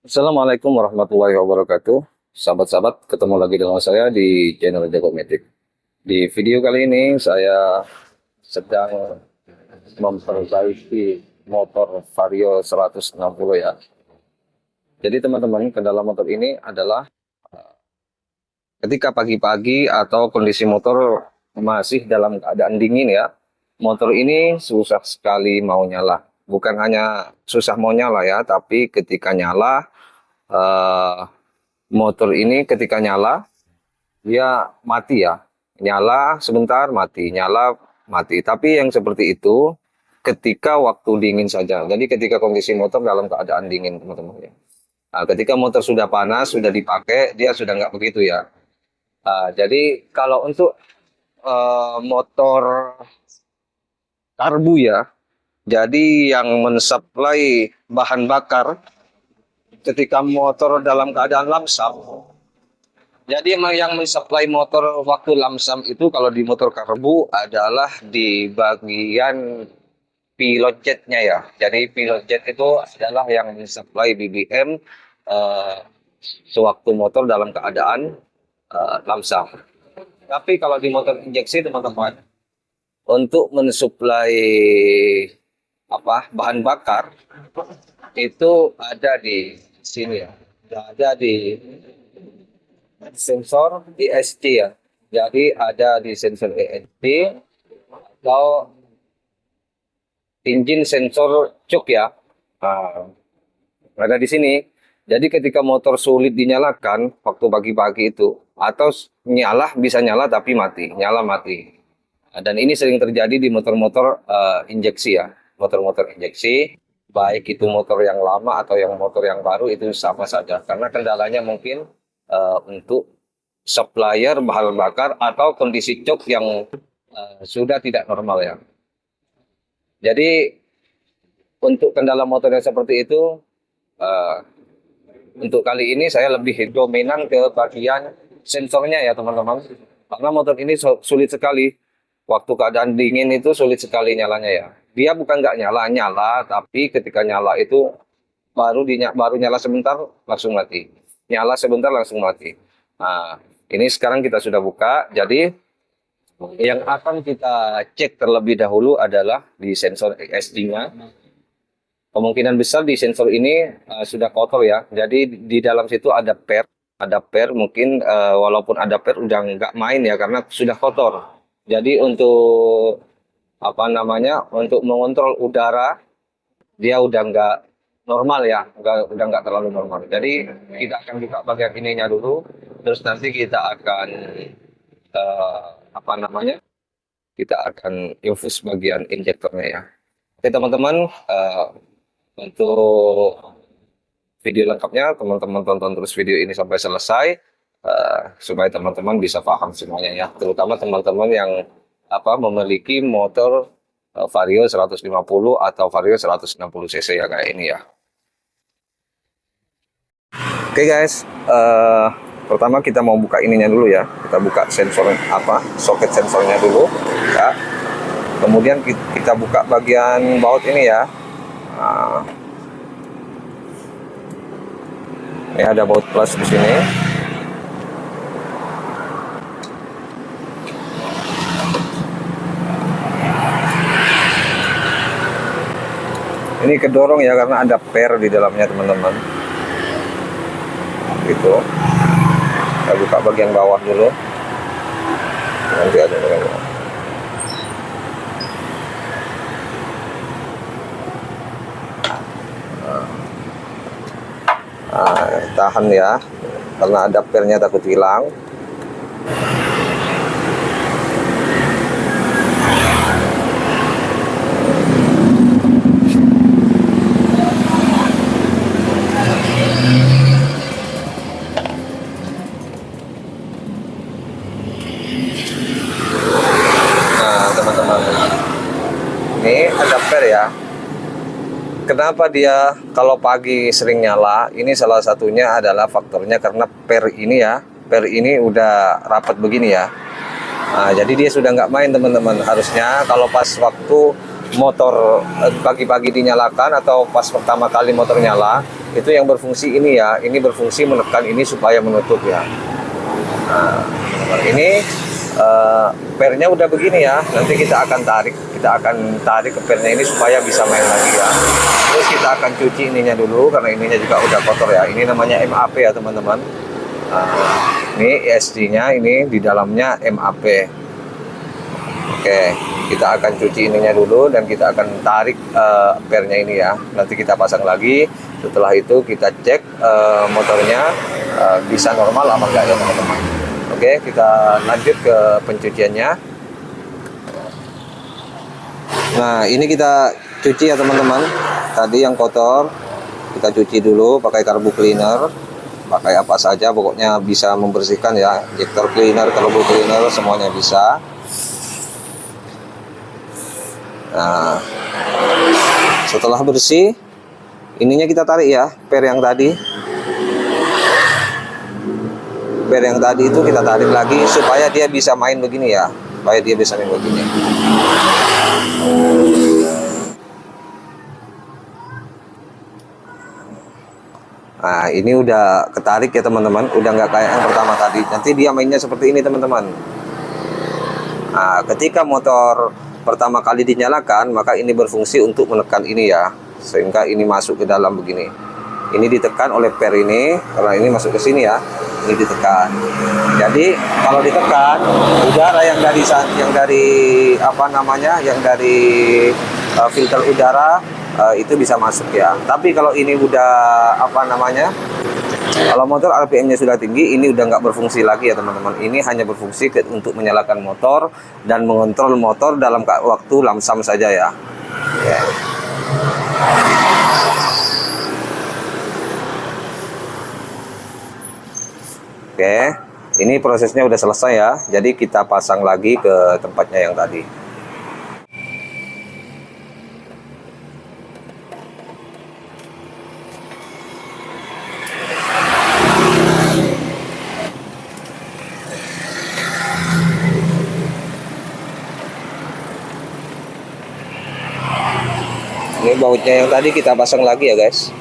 Assalamualaikum warahmatullahi wabarakatuh. Sahabat-sahabat, ketemu lagi dengan saya di channel Jagomatic. Di video kali ini saya sedang memperbaiki motor Vario 160 ya. Jadi teman-teman, kendala motor ini adalah ketika pagi-pagi atau kondisi motor masih dalam keadaan dingin ya, motor ini susah sekali mau nyala. Bukan hanya susah mau nyala ya, tapi ketika nyala, motor ini ketika nyala, dia mati ya. Nyala sebentar, mati. Nyala, mati. Tapi yang seperti itu ketika waktu dingin saja. Jadi ketika kondisi motor dalam keadaan dingin, teman-teman ya. Nah, ketika motor sudah panas, sudah dipakai, dia sudah nggak begitu ya. Jadi kalau untuk motor karbu ya, jadi yang mensuplai bahan bakar ketika motor dalam keadaan lamsam. Jadi yang mensuplai motor waktu lamsam itu kalau di motor karbu adalah di bagian pilot jetnya ya. Jadi pilot jet itu adalah yang mensuplai BBM sewaktu motor dalam keadaan lamsam. Tapi kalau di motor injeksi teman-teman, untuk mensuplai bahan bakar itu ada di sini ya, ada di sensor ESC ya. Jadi ada di sensor ESC atau engine sensor cuk ya. Ada di sini. Jadi ketika motor sulit dinyalakan waktu pagi-pagi itu, atau nyala bisa nyala tapi mati, nyala mati. Dan ini sering terjadi di motor-motor injeksi ya, motor-motor injeksi, baik itu motor yang lama atau yang motor yang baru itu sama saja. Karena kendalanya mungkin untuk supplier bahan bakar atau kondisi cok yang sudah tidak normal ya. Jadi untuk kendala motor yang seperti itu, untuk kali ini saya lebih dominan ke bagian sensornya ya teman-teman. Karena motor ini sulit sekali. Waktu keadaan dingin itu sulit sekali nyalanya ya. Dia bukan nggak nyala, tapi ketika nyala itu baru nyala sebentar langsung mati. Nyala sebentar langsung mati. Nah, ini sekarang kita sudah buka. Jadi yang akan kita cek terlebih dahulu adalah di sensor ESD-nya. Kemungkinan besar di sensor ini sudah kotor ya. Jadi di dalam situ ada per mungkin walaupun ada per udah nggak main ya karena sudah kotor. Jadi untuk untuk mengontrol udara dia udah nggak normal ya, udah nggak terlalu normal. Jadi kita akan buka bagian ininya dulu, terus nanti kita akan kita akan infus bagian injektornya ya. Oke teman-teman, untuk video lengkapnya teman-teman tonton terus video ini sampai selesai supaya teman-teman bisa paham semuanya ya, terutama teman-teman yang memiliki motor Vario 150 atau Vario 160 cc ya kayak ini ya. Oke guys, pertama kita mau buka ininya dulu ya, kita buka sensor soket sensornya dulu ya. Kemudian kita buka bagian baut ini ya. Ini ada baut plus di sini. Ini kedorong ya karena ada per di dalamnya teman-teman. Gitu. Kita buka bagian bawah dulu. Nanti ada bagian bawah. Tahan ya, karena ada pernya takut hilang. Nah teman-teman, ini ada per ya. Kenapa dia kalau pagi sering nyala? Ini salah satunya adalah faktornya karena per ini udah rapat begini ya. Nah, jadi dia sudah nggak main teman-teman. Harusnya kalau pas waktu motor pagi-pagi dinyalakan atau pas pertama kali motor nyala, itu yang berfungsi ini ya, ini berfungsi menekan ini supaya menutup ya. Nah, ini pernya udah begini ya, nanti kita akan tarik ke pernya ini supaya bisa main lagi ya. Terus kita akan cuci ininya dulu karena ininya juga udah kotor ya. Ini namanya MAP ya teman-teman. Ini ESC-nya, ini di dalamnya MAP. Oke, kita akan cuci ininya dulu dan kita akan tarik pernya ini ya. Nanti kita pasang lagi. Setelah itu kita cek motornya bisa normal apa enggak ya teman-teman. Oke, kita lanjut ke pencuciannya. Nah, ini kita cuci ya teman-teman. Tadi yang kotor kita cuci dulu pakai karbu cleaner, pakai apa saja pokoknya bisa membersihkan ya, injector cleaner, karbu cleaner semuanya bisa. Nah, setelah bersih, ininya kita tarik ya, per yang tadi itu kita tarik lagi supaya dia bisa main begini ya, supaya dia bisa main begini. Nah, ini udah ketarik ya teman-teman, udah nggak kayak yang pertama tadi. Nanti dia mainnya seperti ini teman-teman. Nah, ketika motor pertama kali dinyalakan, maka ini berfungsi untuk menekan ini ya, sehingga ini masuk ke dalam begini. Ini ditekan oleh per ini, karena ini masuk ke sini ya, ini ditekan. Jadi kalau ditekan, udara yang dari filter udara itu bisa masuk ya. Tapi kalau ini udah kalau motor RPM-nya sudah tinggi, ini udah nggak berfungsi lagi ya teman-teman. Ini hanya berfungsi untuk menyalakan motor dan mengontrol motor dalam waktu lamsam saja ya. Oke, ini prosesnya udah selesai ya. Jadi kita pasang lagi ke tempatnya yang tadi. Ini bautnya yang tadi kita pasang lagi ya guys.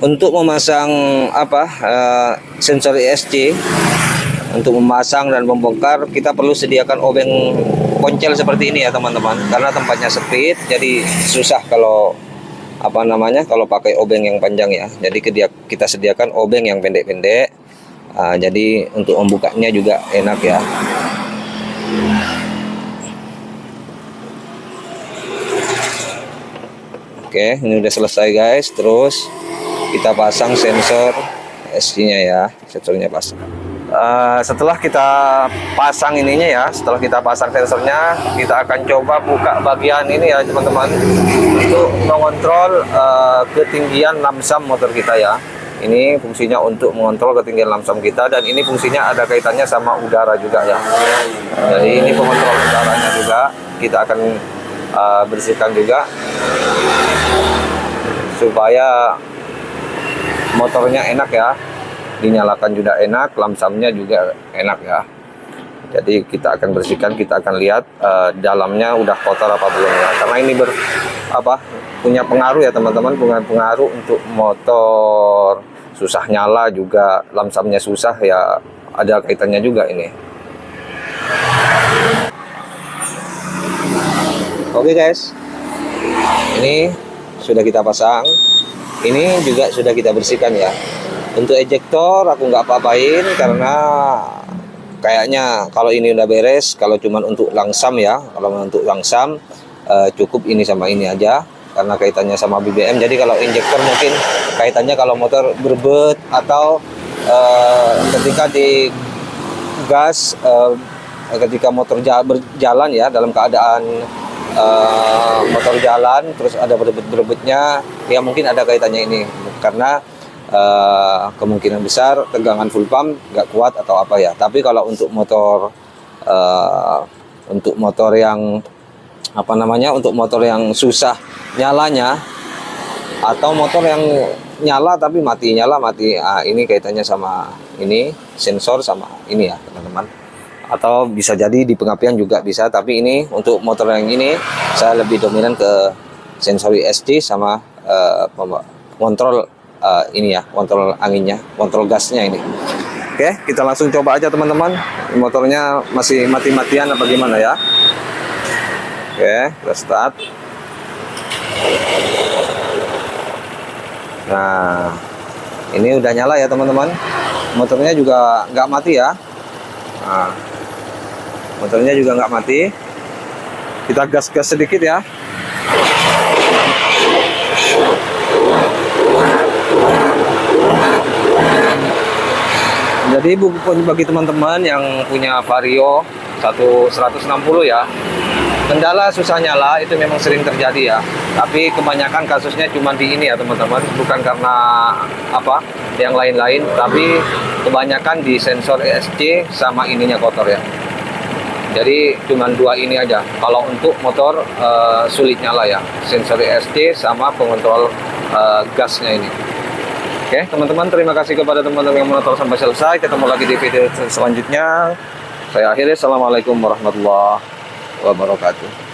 Untuk memasang sensor ESC, untuk memasang dan membongkar kita perlu sediakan obeng poncel seperti ini ya teman-teman, karena tempatnya sempit jadi susah kalau kalau pakai obeng yang panjang ya. Jadi kita sediakan obeng yang pendek-pendek, jadi untuk membukanya juga enak ya. Oke, ini udah selesai guys. Terus kita pasang sensor ESC-nya ya, sensornya pasang. Setelah kita pasang ininya ya, setelah kita pasang sensornya, kita akan coba buka bagian ini ya teman-teman, untuk mengontrol ketinggian lamsam motor kita ya. Ini fungsinya untuk mengontrol ketinggian lamsam kita, dan ini fungsinya ada kaitannya sama udara juga ya. Jadi ini pengontrol udaranya juga kita akan bersihkan juga supaya motornya enak ya, dinyalakan juga enak, lamsamnya juga enak ya. Jadi kita akan bersihkan, kita akan lihat dalamnya udah kotor apa belum ya, karena ini punya pengaruh ya teman-teman, punya pengaruh untuk motor susah nyala juga, lamsamnya susah ya, ada kaitannya juga ini. Oke guys, ini sudah kita pasang. Ini juga sudah kita bersihkan ya. Untuk ejector aku nggak apa-apain karena kayaknya kalau ini udah beres. Kalau cuman untuk langsam ya, kalau untuk langsam cukup ini sama ini aja karena kaitannya sama BBM. Jadi kalau injektor mungkin kaitannya kalau motor berbet atau ketika di gas ketika motor berjalan ya, dalam keadaan motor jalan terus ada berebut-berebutnya, ya mungkin ada kaitannya ini karena kemungkinan besar tegangan full pump nggak kuat atau apa ya. Tapi kalau untuk motor yang apa namanya, untuk motor yang susah nyalanya atau motor yang nyala tapi mati, nyala mati, ini kaitannya sama ini sensor sama ini ya teman-teman. Atau bisa jadi di pengapian juga bisa, tapi ini untuk motor yang ini saya lebih dominan ke sensor ESC sama kontrol ini ya, kontrol anginnya, kontrol gasnya ini. Oke, kita langsung coba aja teman-teman. Motornya masih mati-matian apa gimana ya. Oke, kita start. Nah, ini udah nyala ya teman-teman. Motornya juga nggak mati ya. Nah, motornya juga nggak mati. Kita gas-gas sedikit ya. Jadi bagi teman-teman yang punya Vario 160 ya, kendala susah nyala itu memang sering terjadi ya. Tapi kebanyakan kasusnya cuma di ini ya teman-teman, bukan karena apa yang lain-lain, tapi kebanyakan di sensor ESC sama ininya kotor ya. Jadi cuma dua ini aja. Kalau untuk motor sulit nyala ya, sensor ESC sama pengontrol gasnya ini. Oke teman-teman, terima kasih kepada teman-teman yang menonton sampai selesai. Ketemu lagi di video selanjutnya. Saya akhiri, assalamualaikum warahmatullahi wabarakatuh.